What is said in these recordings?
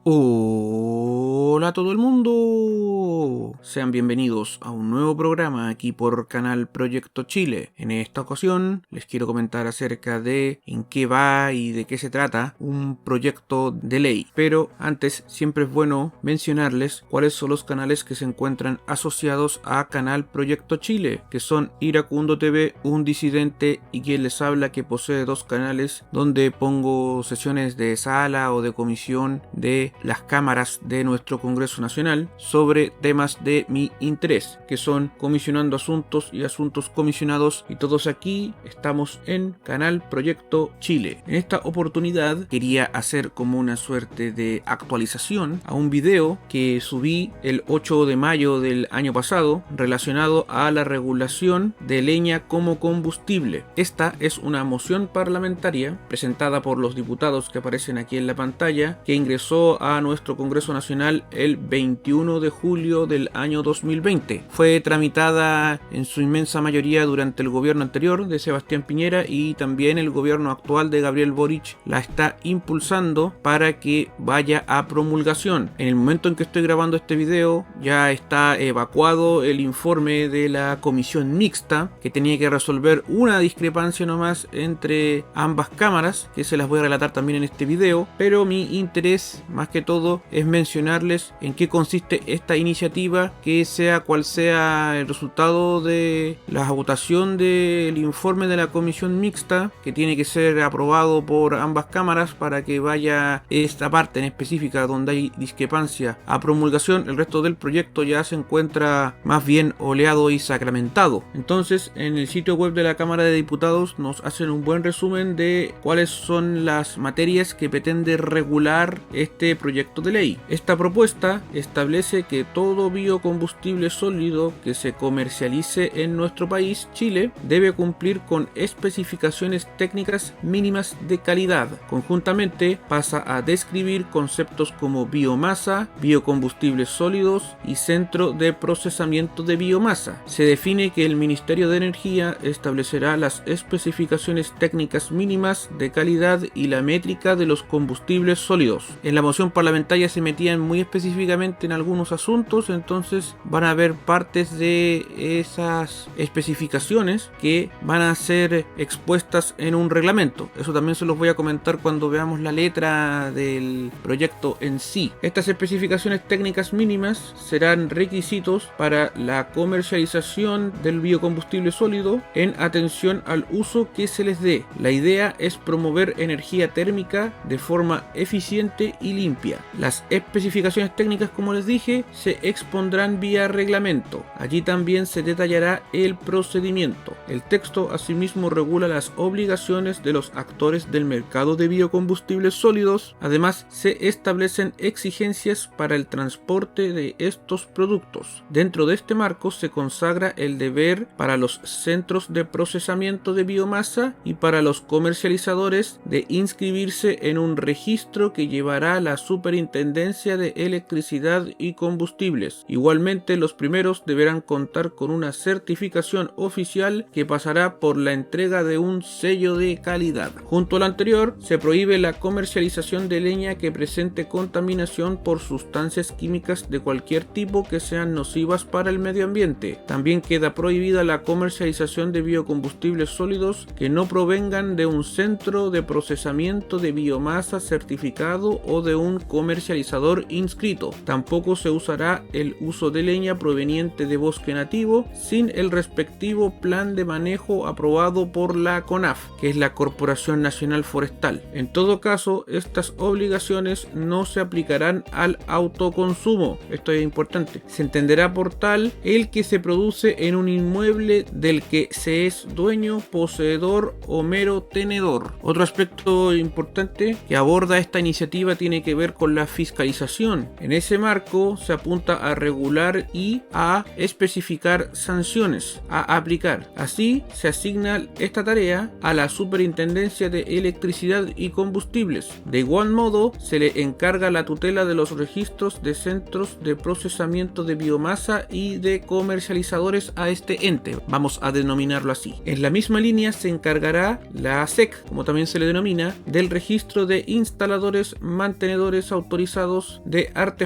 Hola a todo el mundo, sean bienvenidos a un nuevo programa aquí por Canal Proyecto Chile. En esta ocasión les quiero comentar acerca de en qué va y de qué se trata un proyecto de ley. Pero antes siempre es bueno mencionarles cuáles son los canales que se encuentran asociados a Canal Proyecto Chile, que son Iracundo TV, Un Disidente y quien les habla, que posee dos canales donde pongo sesiones de sala o de comisión de las cámaras de nuestro Congreso Nacional sobre temas de mi interés, que son Comisionando Asuntos y Asuntos Comisionados, y todos aquí estamos en Canal Proyecto Chile. En esta oportunidad quería hacer como una suerte de actualización a un video que subí el 8 de mayo del año pasado relacionado a la regulación de leña como combustible. Esta es una moción parlamentaria presentada por los diputados que aparecen aquí en la pantalla, que ingresó a nuestro Congreso Nacional el 21 de julio del año 2020. Fue tramitada en su inmensa mayoría durante el gobierno anterior de Sebastián Piñera, y también el gobierno actual de Gabriel Boric la está impulsando para que vaya a promulgación. En el momento en que estoy grabando este video ya está evacuado el informe de la comisión mixta, que tenía que resolver una discrepancia nomás entre ambas cámaras, que se las voy a relatar también en este video, pero mi interés más que todo es mencionarles en qué consiste esta iniciativa, que sea cual sea el resultado de la votación del informe de la comisión mixta, que tiene que ser aprobado por ambas cámaras para que vaya esta parte en específica donde hay discrepancia a promulgación. El resto del proyecto ya se encuentra más bien oleado y sacramentado. Entonces, en el sitio web de la Cámara de Diputados nos hacen un buen resumen de cuáles son las materias que pretende regular este proyecto de ley. Esta propuesta establece que todo biocombustible sólido que se comercialice en nuestro país, Chile, debe cumplir con especificaciones técnicas mínimas de calidad. Conjuntamente pasa a describir conceptos como biomasa, biocombustibles sólidos y centro de procesamiento de biomasa. Se define que el Ministerio de Energía establecerá las especificaciones técnicas mínimas de calidad y la métrica de los combustibles sólidos. En la moción parlamentaria se metían muy específicamente en algunos asuntos, entonces van a haber partes de esas especificaciones que van a ser expuestas en un reglamento. Eso también se los voy a comentar cuando veamos la letra del proyecto en sí. Estas especificaciones técnicas mínimas serán requisitos para la comercialización del biocombustible sólido en atención al uso que se les dé. La idea es promover energía térmica de forma eficiente y limpia. Las especificaciones técnicas, como les dije, se expondrán vía reglamento. Allí también se detallará el procedimiento. El texto asimismo regula las obligaciones de los actores del mercado de biocombustibles sólidos. Además, se establecen exigencias para el transporte de estos productos. Dentro de este marco se consagra el deber para los centros de procesamiento de biomasa y para los comercializadores de inscribirse en un registro que llevará la Superintendencia de Electricidad y Combustibles. Igualmente, los primeros deberán contar con una certificación oficial que pasará por la entrega de un sello de calidad. Junto al anterior, se prohíbe la comercialización de leña que presente contaminación por sustancias químicas de cualquier tipo que sean nocivas para el medio ambiente. También queda prohibida la comercialización de biocombustibles sólidos que no provengan de un centro de procesamiento de biomasa certificado o de un comercializador inscrito. Tampoco se usará el uso de leña proveniente de bosque nativo sin el respectivo plan de manejo aprobado por la CONAF, que es la Corporación Nacional Forestal. En todo caso, estas obligaciones no se aplicarán al autoconsumo. Esto es importante. Se entenderá por tal el que se produce en un inmueble del que se es dueño, poseedor o mero tenedor. Otro aspecto importante que aborda esta iniciativa tiene que ver con la fiscalización. En En ese marco se apunta a regular y a especificar sanciones a aplicar. Así se asigna esta tarea a la Superintendencia de Electricidad y Combustibles. De igual modo, se le encarga la tutela de los registros de centros de procesamiento de biomasa y de comercializadores a este ente, vamos a denominarlo así. En la misma línea se encargará la SEC, como también se le denomina, del registro de instaladores mantenedores autorizados de artefactos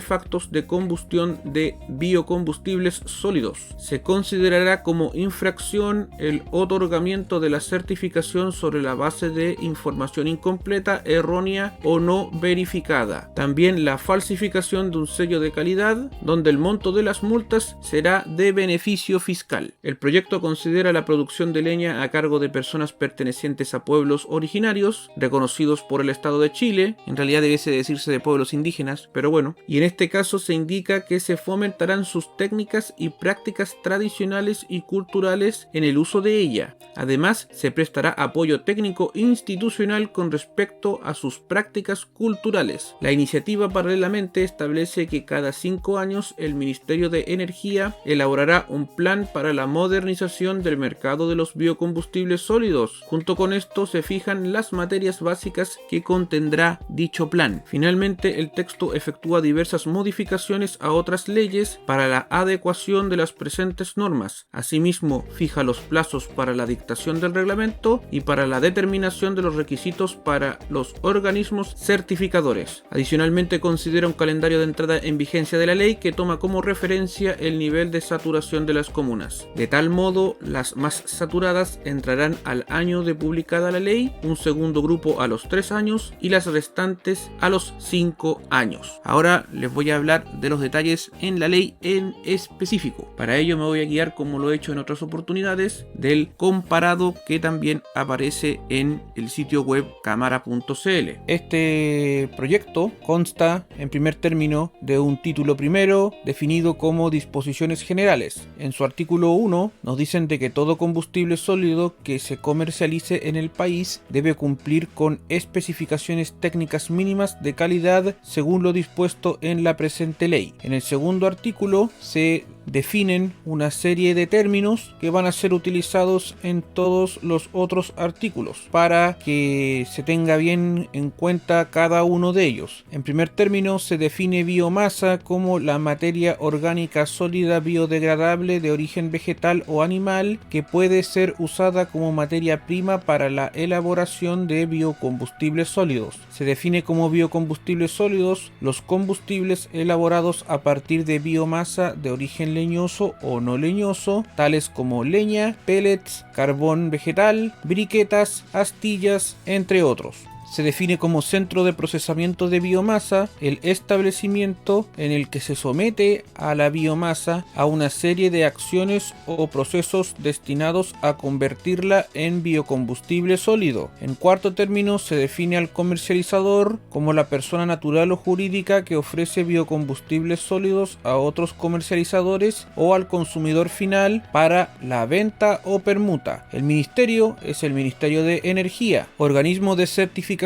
de combustión de biocombustibles sólidos. Se considerará como infracción el otorgamiento de la certificación sobre la base de información incompleta, errónea o no verificada. También la falsificación de un sello de calidad, donde el monto de las multas será de beneficio fiscal. El proyecto considera la producción de leña a cargo de personas pertenecientes a pueblos originarios, reconocidos por el Estado de Chile, en realidad debiese decirse de pueblos indígenas, pero bueno, y en este caso se indica que se fomentarán sus técnicas y prácticas tradicionales y culturales en el uso de ella. Además, se prestará apoyo técnico institucional con respecto a sus prácticas culturales. La iniciativa paralelamente establece que cada 5 años el Ministerio de Energía elaborará un plan para la modernización del mercado de los biocombustibles sólidos. Junto con esto se fijan las materias básicas que contendrá dicho plan. Finalmente, el texto efectúa diversas modificaciones a otras leyes para la adecuación de las presentes normas. Asimismo, fija los plazos para la dictación del reglamento y para la determinación de los requisitos para los organismos certificadores. Adicionalmente, considera un calendario de entrada en vigencia de la ley que toma como referencia el nivel de saturación de las comunas. De tal modo, las más saturadas entrarán al año de publicada la ley, un segundo grupo a los 3 años y las restantes a los 5 años. Ahora les voy a hablar de los detalles en la ley en específico. Para ello me voy a guiar, como lo he hecho en otras oportunidades, del comparado que también aparece en el sitio web cámara.cl. Este proyecto consta, en primer término, de un título primero definido como disposiciones generales. En su artículo 1 nos dicen de que todo combustible sólido que se comercialice en el país debe cumplir con especificaciones técnicas mínimas de calidad según lo dispuesto en la presente ley. En el segundo artículo se definen una serie de términos que van a ser utilizados en todos los otros artículos para que se tenga bien en cuenta cada uno de ellos. En primer término, se define biomasa como la materia orgánica sólida biodegradable de origen vegetal o animal que puede ser usada como materia prima para la elaboración de biocombustibles sólidos. Se define como biocombustibles sólidos los combustibles elaborados a partir de biomasa de origen leñoso o no leñoso, tales como leña, pellets, carbón vegetal, briquetas, astillas, entre otros. Se define como centro de procesamiento de biomasa el establecimiento en el que se somete a la biomasa a una serie de acciones o procesos destinados a convertirla en biocombustible sólido. En cuarto término, se define al comercializador como la persona natural o jurídica que ofrece biocombustibles sólidos a otros comercializadores o al consumidor final para la venta o permuta. El ministerio es el Ministerio de Energía, organismo de certificación,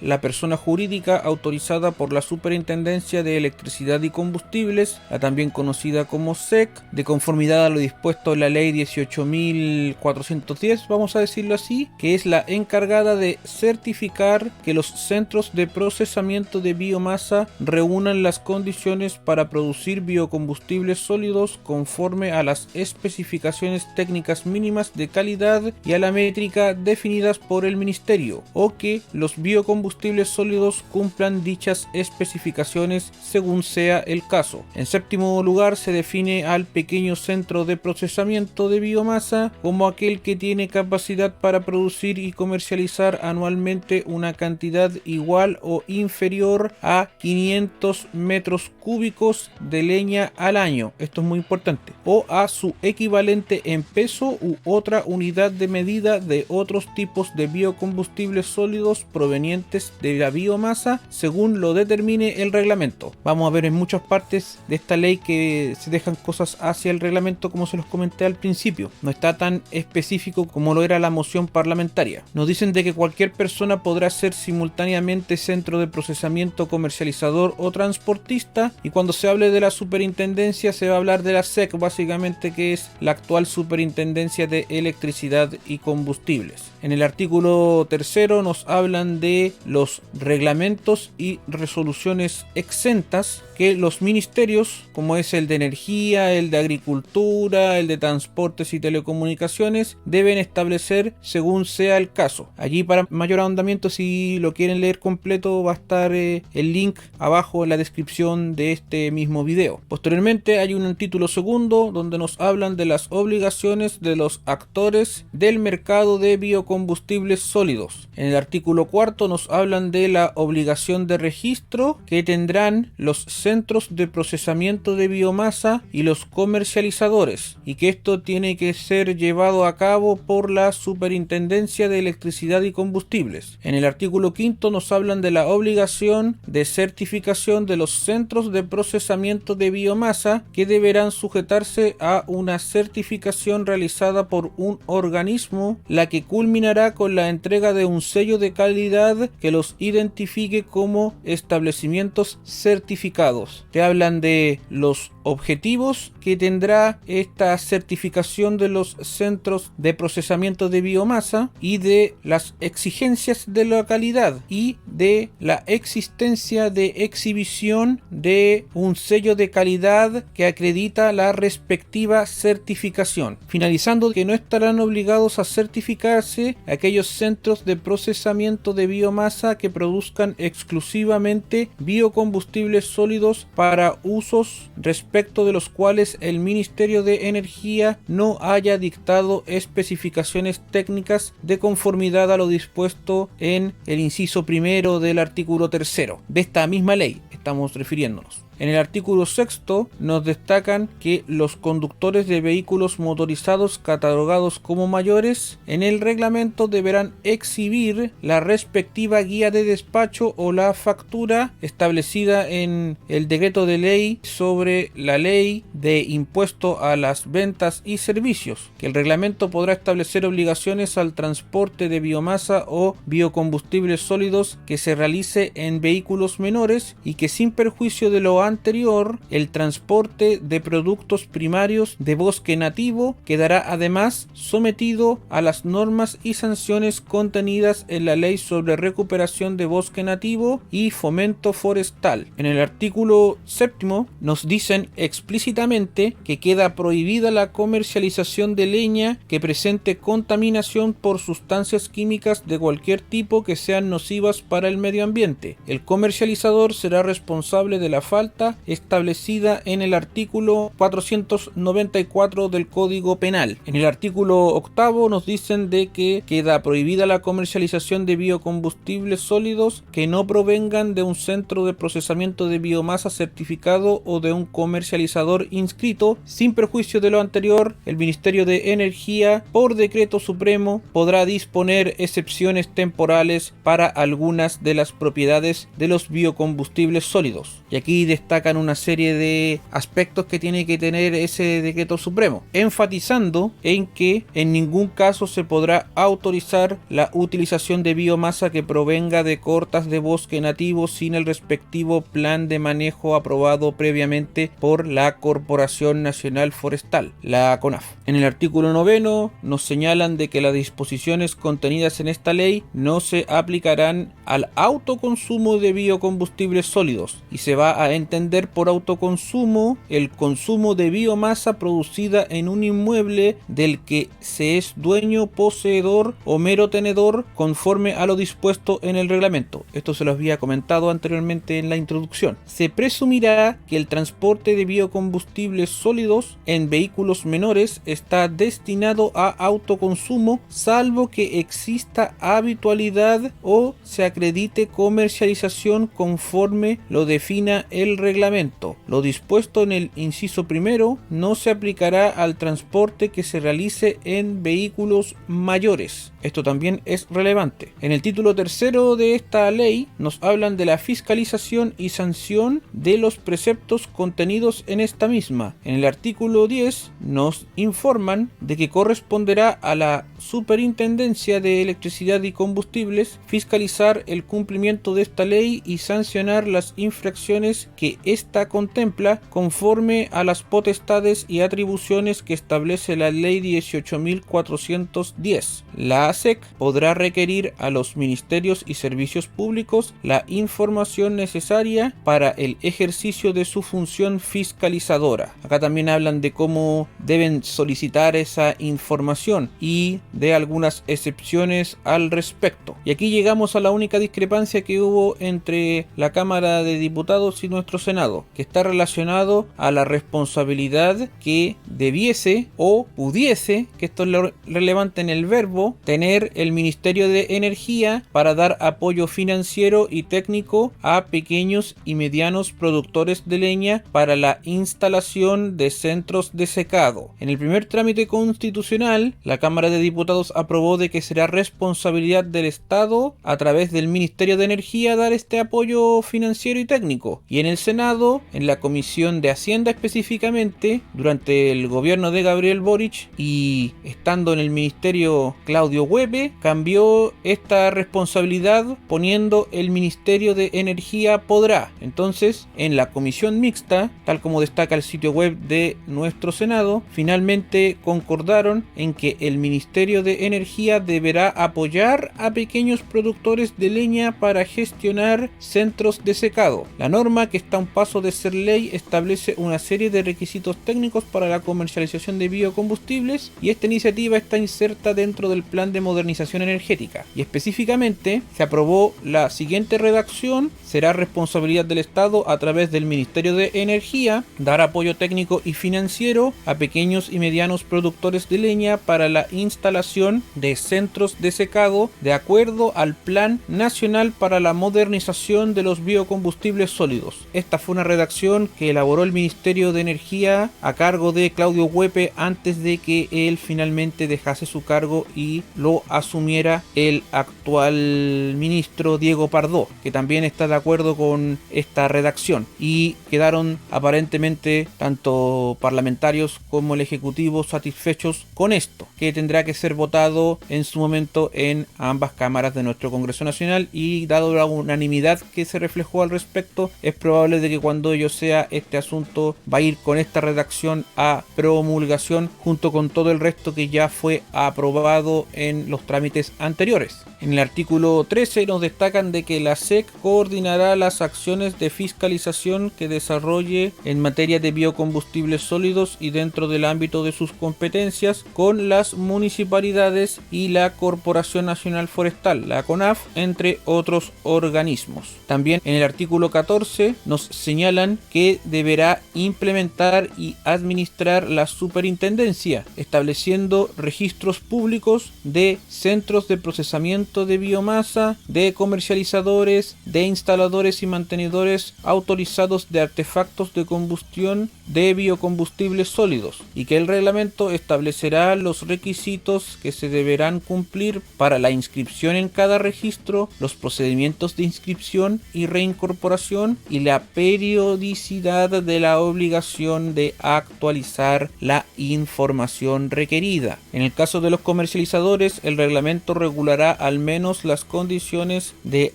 la persona jurídica autorizada por la Superintendencia de Electricidad y Combustibles, la también conocida como SEC, de conformidad a lo dispuesto en la ley 18.410, vamos a decirlo así, que es la encargada de certificar que los centros de procesamiento de biomasa reúnan las condiciones para producir biocombustibles sólidos conforme a las especificaciones técnicas mínimas de calidad y a la métrica definidas por el Ministerio, o que los biocombustibles sólidos cumplan dichas especificaciones según sea el caso. En séptimo lugar, se define al pequeño centro de procesamiento de biomasa como aquel que tiene capacidad para producir y comercializar anualmente una cantidad igual o inferior a 500 metros cúbicos de leña al año, esto es muy importante, o a su equivalente en peso u otra unidad de medida de otros tipos de biocombustibles sólidos provenientes de la biomasa según lo determine el reglamento. Vamos a ver en muchas partes de esta ley que se dejan cosas hacia el reglamento, como se los comenté al principio. No está tan específico como lo era la moción parlamentaria. Nos dicen de que cualquier persona podrá ser simultáneamente centro de procesamiento, comercializador o transportista, y cuando se hable de la superintendencia se va a hablar de la SEC, básicamente, que es la actual Superintendencia de Electricidad y Combustibles. En el artículo 3 nos hablan de los reglamentos y resoluciones exentas que los ministerios, como es el de Energía, el de Agricultura, el de Transportes y Telecomunicaciones, deben establecer según sea el caso. Allí, para mayor ahondamiento, si lo quieren leer completo, va a estar el link abajo en la descripción de este mismo video. Posteriormente hay un título segundo donde nos hablan de las obligaciones de los actores del mercado de biocombustibles sólidos. En el artículo 4 nos hablan de la obligación de registro que tendrán los centros de procesamiento de biomasa y los comercializadores, y que esto tiene que ser llevado a cabo por la Superintendencia de Electricidad y Combustibles. En el artículo 5 nos hablan de la obligación de certificación de los centros de procesamiento de biomasa, que deberán sujetarse a una certificación realizada por un organismo, la que culminará con la entrega de un sello de calidad que los identifique como establecimientos certificados. Te hablan de los objetivos que tendrá esta certificación de los centros de procesamiento de biomasa, y de las exigencias de la calidad, y de la existencia de exhibición de un sello de calidad que acredita la respectiva certificación. Finalizando, que no estarán obligados a certificarse aquellos centros de procesamiento de biomasa que produzcan exclusivamente biocombustibles sólidos para usos respecto de los cuales el Ministerio de Energía no haya dictado especificaciones técnicas de conformidad a lo dispuesto en el inciso primero del artículo 3 de esta misma ley estamos refiriéndonos. En el artículo 6 nos destacan que los conductores de vehículos motorizados catalogados como mayores en el reglamento deberán exhibir la respectiva guía de despacho o la factura establecida en el decreto de ley sobre la ley de impuesto a las ventas y servicios, que el reglamento podrá establecer obligaciones al transporte de biomasa o biocombustibles sólidos que se realice en vehículos menores, y que sin perjuicio de lo anterior, el transporte de productos primarios de bosque nativo quedará además sometido a las normas y sanciones contenidas en la Ley sobre Recuperación de Bosque Nativo y Fomento Forestal. En el artículo 7 nos dicen explícitamente que queda prohibida la comercialización de leña que presente contaminación por sustancias químicas de cualquier tipo que sean nocivas para el medio ambiente. El comercializador será responsable de la falta establecida en el artículo 494 del Código Penal. En el artículo 8 nos dicen de que queda prohibida la comercialización de biocombustibles sólidos que no provengan de un centro de procesamiento de biomasa certificado o de un comercializador inscrito. Sin perjuicio de lo anterior, el Ministerio de Energía, por decreto supremo, podrá disponer excepciones temporales para algunas de las propiedades de los biocombustibles sólidos. Y aquí destacan una serie de aspectos que tiene que tener ese decreto supremo, enfatizando en que en ningún caso se podrá autorizar la utilización de biomasa que provenga de cortas de bosque nativo sin el respectivo plan de manejo aprobado previamente por la Corporación Nacional Forestal, la CONAF. En el artículo 9 nos señalan de que las disposiciones contenidas en esta ley no se aplicarán al autoconsumo de biocombustibles sólidos, y se va a entender por autoconsumo el consumo de biomasa producida en un inmueble del que se es dueño, poseedor o mero tenedor, conforme a lo dispuesto en el reglamento. Esto se los había comentado anteriormente en la introducción. Se presumirá que el transporte de biocombustibles sólidos en vehículos menores está destinado a autoconsumo, salvo que exista habitualidad o se acredite comercialización conforme lo defina el reglamento. Lo dispuesto en el inciso primero no se aplicará al transporte que se realice en vehículos mayores. Esto también es relevante. En el título tercero de esta ley nos hablan de la fiscalización y sanción de los preceptos contenidos en esta misma. En el artículo 10 nos informan de que corresponderá a la Superintendencia de Electricidad y Combustibles fiscalizar el cumplimiento de esta ley y sancionar las infracciones que ésta contempla conforme a las potestades y atribuciones que establece la Ley 18.410. La ASEC podrá requerir a los ministerios y servicios públicos la información necesaria para el ejercicio de su función fiscalizadora. Acá también hablan de cómo deben solicitar esa información y de algunas excepciones al respecto. Y aquí llegamos a la única discrepancia que hubo entre la Cámara de Diputados y nuestro Senado, que está relacionado a la responsabilidad que debiese o pudiese, que esto es lo relevante en el verbo, tener el Ministerio de Energía para dar apoyo financiero y técnico a pequeños y medianos productores de leña para la instalación de centros de secado. En el primer trámite constitucional, la Cámara de Diputados aprobó de que será responsabilidad del Estado a través del Ministerio de Energía dar este apoyo financiero y técnico. Y en el Senado, en la Comisión de Hacienda específicamente, durante el gobierno de Gabriel Boric y estando en el Ministerio Claudio Huepe, cambió esta responsabilidad poniendo el Ministerio de Energía podrá. Entonces, en la comisión mixta, tal como destaca el sitio web de nuestro Senado, finalmente concordaron en que el Ministerio de Energía deberá apoyar a pequeños productores de leña para gestionar centros de secado. La norma, que está a un paso de ser ley, establece una serie de requisitos técnicos para la comercialización de biocombustibles y esta iniciativa está inserta dentro del Plan de Modernización Energética. Y específicamente se aprobó la siguiente redacción: será responsabilidad del Estado a través del Ministerio de Energía dar apoyo técnico y financiero a pequeños y medianos productores de leña para la instalación de centros de secado de acuerdo al Plan Nacional para la Modernización de los Biocombustibles Sólidos. Esta fue una redacción que elaboró el Ministerio de Energía a cargo de Claudio Huepe antes de que él finalmente dejase su cargo y lo asumiera el actual ministro Diego Pardo, que también está de acuerdo con esta redacción, y quedaron aparentemente tanto parlamentarios como el Ejecutivo satisfechos con esto, que tendrá que ser votado en su momento en ambas cámaras de nuestro Congreso Nacional, y dado la unanimidad que se reflejó al respecto, es probable de que cuando ello sea, este asunto va a ir con esta redacción a promulgación junto con todo el resto que ya fue aprobado en los trámites anteriores. En el artículo 13 nos destacan de que la SEC coordinará las acciones de fiscalización que desarrolle en materia de biocombustibles sólidos y dentro del ámbito de sus competencias con las municipalidades y la Corporación Nacional Forestal, la CONAF, entre otros organismos. También en el artículo 14 nos señalan que deberá implementar y administrar la superintendencia, estableciendo registros públicos de centros de procesamiento de biomasa, de comercializadores, de instaladores y mantenedores autorizados de artefactos de combustión de biocombustibles sólidos, y que el reglamento establecerá los requisitos que se deberán cumplir para la inscripción en cada registro, los procedimientos de inscripción y reincorporación y la periodicidad de la obligación de actualizar la información requerida. En el caso de los comercializadores, el reglamento regulará al menos las condiciones de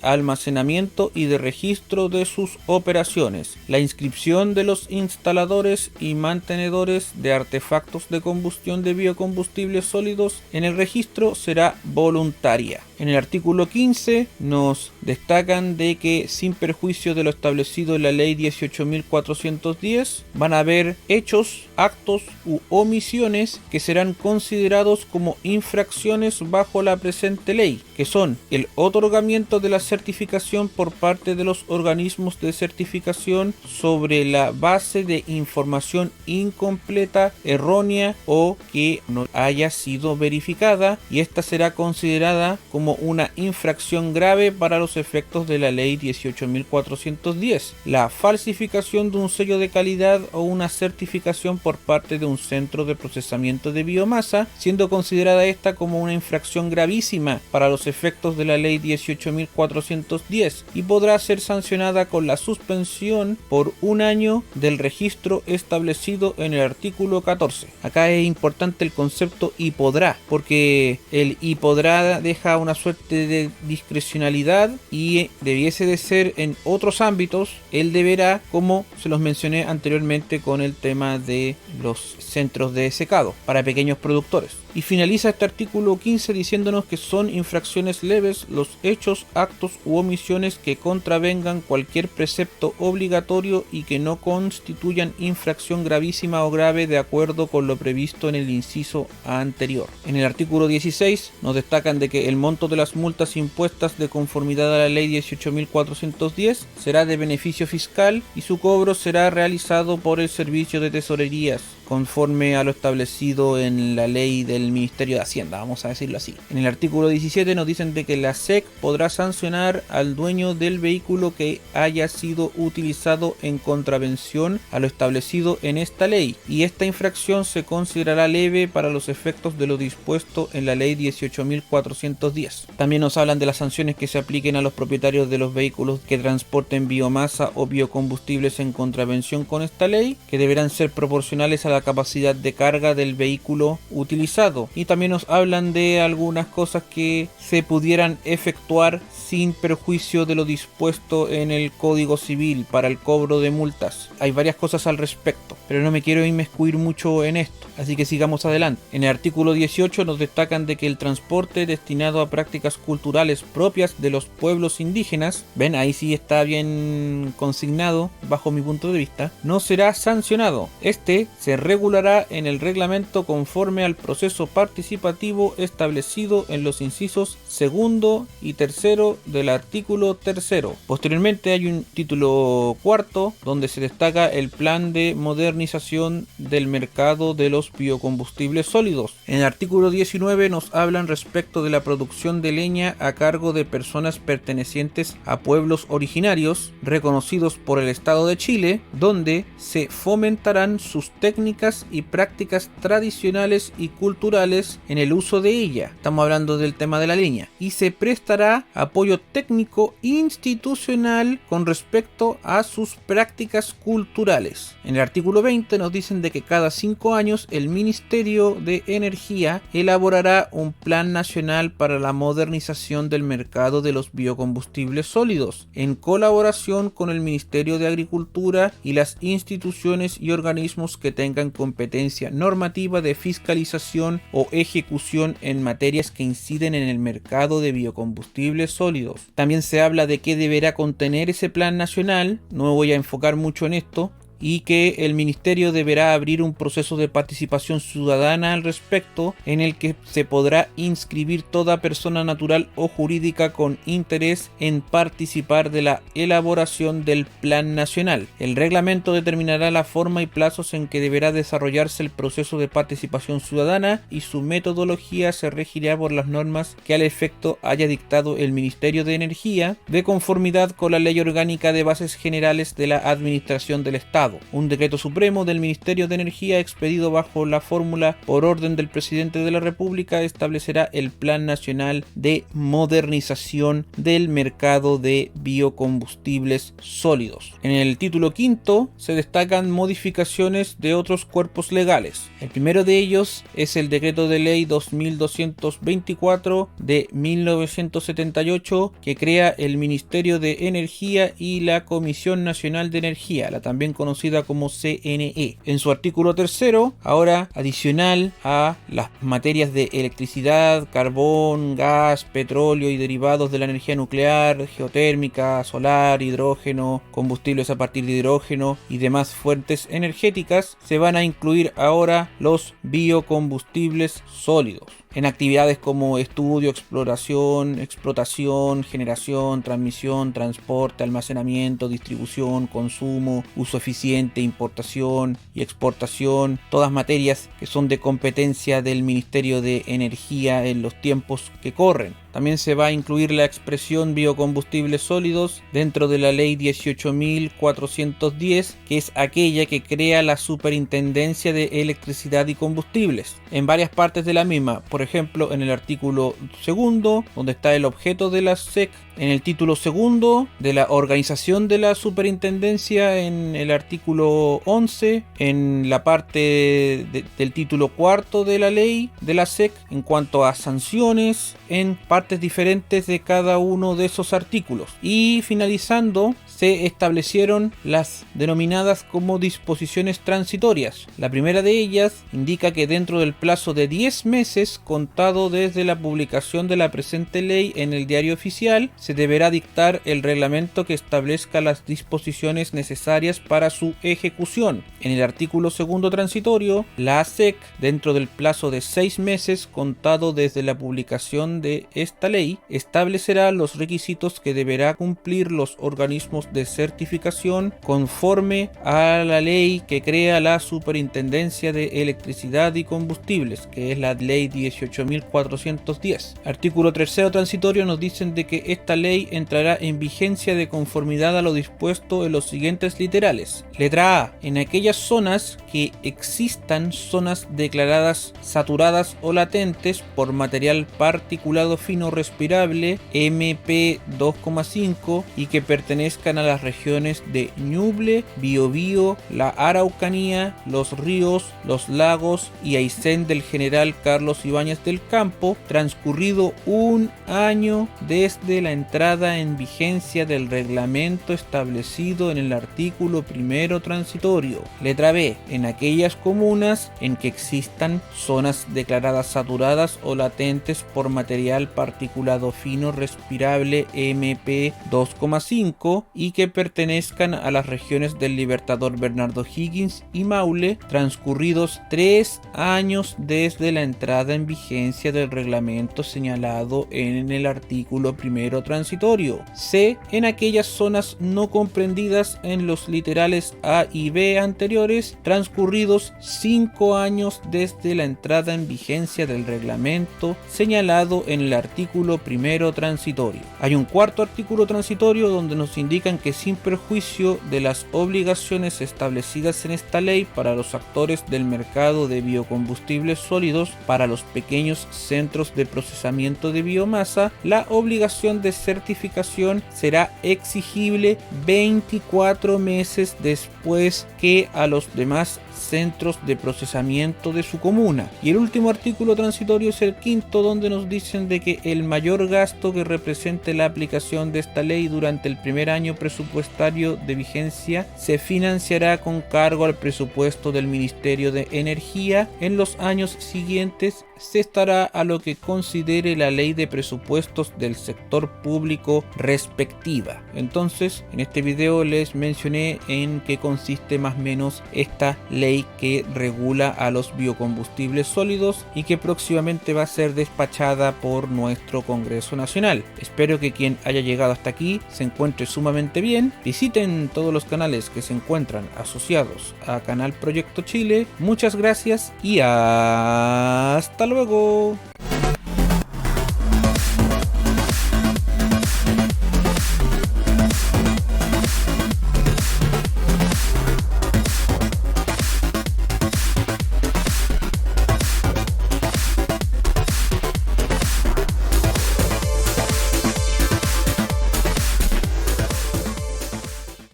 almacenamiento y de registro de sus operaciones. La inscripción de los instaladores y mantenedores de artefactos de combustión de biocombustibles sólidos en el registro será voluntaria. En el artículo 15 nos destacan de que sin perjuicio de lo establecido en la ley 18.410 van a haber hechos, actos u omisiones que serán considerados como infracciones bajo la presente ley, que son el otorgamiento de la certificación por parte de los organismos de certificación sobre la base de información incompleta, errónea o que no haya sido verificada, y esta será considerada como una infracción grave para los efectos de la ley 18.410. La falsificación de un sello de calidad o una certificación por parte de un centro de procesamiento de biomasa, siendo considerada esta como una infracción gravísima para los efectos de la ley 18.410 y podrá ser sancionada con la suspensión por un año del registro establecido en el artículo 14. Acá es importante el concepto y podrá, porque el y podrá deja una suerte de discrecionalidad y debiese de ser en otros ámbitos el deberá, como se los mencioné anteriormente con el tema de los centros de secado para pequeños productores. Y finaliza este artículo 15 diciéndonos que son infracciones leves los hechos, actos u omisiones que contravengan cualquier precepto obligatorio y que no constituyan infracción gravísima o grave de acuerdo con lo previsto en el inciso anterior. En el artículo 16 nos destacan de que el monto de las multas impuestas de conformidad a la ley 18.410 será de beneficio fiscal y su cobro será realizado por el Servicio de Tesorerías, conforme a lo establecido en la ley del Ministerio de Hacienda, vamos a decirlo así. En el artículo 17 nos dicen de que la SEC podrá sancionar al dueño del vehículo que haya sido utilizado en contravención a lo establecido en esta ley, y esta infracción se considerará leve para los efectos de lo dispuesto en la ley 18.410. También nos hablan de las sanciones que se apliquen a los propietarios de los vehículos que transporten biomasa o biocombustibles en contravención con esta ley, que deberán ser proporcionales a la capacidad de carga del vehículo utilizado, y también nos hablan de algunas cosas que se pudieran efectuar sin perjuicio de lo dispuesto en el Código Civil para el cobro de multas. Hay varias cosas al respecto, pero no me quiero inmiscuir mucho en esto, así que sigamos adelante. En el artículo 18 nos destacan de que el transporte destinado a prácticas culturales propias de los pueblos indígenas, ven, ahí sí está bien consignado bajo mi punto de vista, no será sancionado. Este se regulará en el reglamento conforme al proceso participativo establecido en los incisos segundo y tercero del artículo tercero. Posteriormente hay un título cuarto donde se destaca el plan de modernización del mercado de los biocombustibles sólidos. En el artículo 19 nos hablan respecto de la producción de leña a cargo de personas pertenecientes a pueblos originarios reconocidos por el Estado de Chile, donde se fomentarán sus técnicas y prácticas tradicionales y culturales en el uso de ella. Estamos hablando del tema de la leña. Y se prestará apoyo técnico institucional con respecto a sus prácticas culturales. En el artículo 20 nos dicen de que cada 5 años el Ministerio de Energía elaborará un plan nacional para la modernización del mercado de los biocombustibles sólidos, en colaboración con el Ministerio de Agricultura y las instituciones y organismos que tengan competencia normativa de fiscalización o ejecución en materias que inciden en el mercado de biocombustibles sólidos. También se habla de qué deberá contener ese plan nacional, no me voy a enfocar mucho en esto, y que el ministerio deberá abrir un proceso de participación ciudadana al respecto, en el que se podrá inscribir toda persona natural o jurídica con interés en participar de la elaboración del plan nacional. El reglamento determinará la forma y plazos en que deberá desarrollarse el proceso de participación ciudadana, y su metodología se regirá por las normas que al efecto haya dictado el Ministerio de Energía, de conformidad con la Ley Orgánica de Bases Generales de la Administración del Estado. Un decreto supremo del Ministerio de Energía expedido bajo la fórmula por orden del Presidente de la República establecerá el Plan Nacional de Modernización del Mercado de Biocombustibles Sólidos. En el título quinto se destacan modificaciones de otros cuerpos legales. El primero de ellos es el Decreto de Ley 2224 de 1978, que crea el Ministerio de Energía y la Comisión Nacional de Energía, la también conocida como CNE. En su artículo tercero, ahora adicional a las materias de electricidad, carbón, gas, petróleo y derivados de la energía nuclear, geotérmica, solar, hidrógeno, combustibles a partir de hidrógeno y demás fuentes energéticas, se van a incluir ahora los biocombustibles sólidos en actividades como estudio, exploración, explotación, generación, transmisión, transporte, almacenamiento, distribución, consumo, uso eficiente, importación y exportación, todas materias que son de competencia del Ministerio de Energía en los tiempos que corren. También se va a incluir la expresión biocombustibles sólidos dentro de la ley 18.410, que es aquella que crea la Superintendencia de Electricidad y Combustibles. En varias partes de la misma, por ejemplo en el artículo 2, donde está el objeto de la SEC, en el título 2 de la organización de la superintendencia, en el artículo 11, en la parte del título 4 de la ley de la SEC, en cuanto a sanciones, en partes diferentes de cada uno de esos artículos. Y finalizando, se establecieron las denominadas como disposiciones transitorias. La primera de ellas indica que dentro del plazo de 10 meses contado desde la publicación de la presente ley en el Diario Oficial, se deberá dictar el reglamento que establezca las disposiciones necesarias para su ejecución. En el artículo 2 transitorio, la ASEC, dentro del plazo de 6 meses contado desde la publicación de esta ley, establecerá los requisitos que deberá cumplir los organismos de certificación conforme a la ley que crea la Superintendencia de Electricidad y Combustibles, que es la ley 18.410. Artículo 3 transitorio nos dicen de que esta ley entrará en vigencia de conformidad a lo dispuesto en los siguientes literales. Letra A. En aquellas zonas que existan zonas declaradas saturadas o latentes por material particulado fino respirable MP2,5 y que pertenezcan a las regiones de Ñuble, Biobío, la Araucanía, los ríos, los lagos y Aysén del General Carlos Ibáñez del Campo, transcurrido un año desde la entrada en vigencia del reglamento establecido en el artículo 1 transitorio. Letra B. En aquellas comunas en que existan zonas declaradas saturadas o latentes por material particulado fino respirable MP2,5 y que pertenezcan a las regiones del Libertador Bernardo Higgins y Maule, transcurridos 3 años desde la entrada en vigencia del reglamento señalado en el artículo 1 transitorio. C. En aquellas zonas no comprendidas en los literales A y B anteriores, transcurridos 5 años desde la entrada en vigencia del reglamento señalado en el artículo 1 transitorio. Hay un cuarto artículo transitorio donde nos indican que sin perjuicio de las obligaciones establecidas en esta ley para los actores del mercado de biocombustibles sólidos, para los pequeños centros de procesamiento de biomasa, la obligación de certificación será exigible 24 meses después que a los demás centros de procesamiento de su comuna. Y el último artículo transitorio es el quinto, donde nos dicen de que el mayor gasto que represente la aplicación de esta ley durante el primer año presupuestario de vigencia se financiará con cargo al presupuesto del Ministerio de Energía. En los años siguientes se estará a lo que considere la ley de presupuestos del sector público respectiva. Entonces, en este video les mencioné en qué consiste más o menos esta ley que regula a los biocombustibles sólidos y que próximamente va a ser despachada por nuestro Congreso Nacional. Espero que quien haya llegado hasta aquí se encuentre sumamente bien. Visiten todos los canales que se encuentran asociados a Canal Proyecto Chile. Muchas gracias y hasta luego.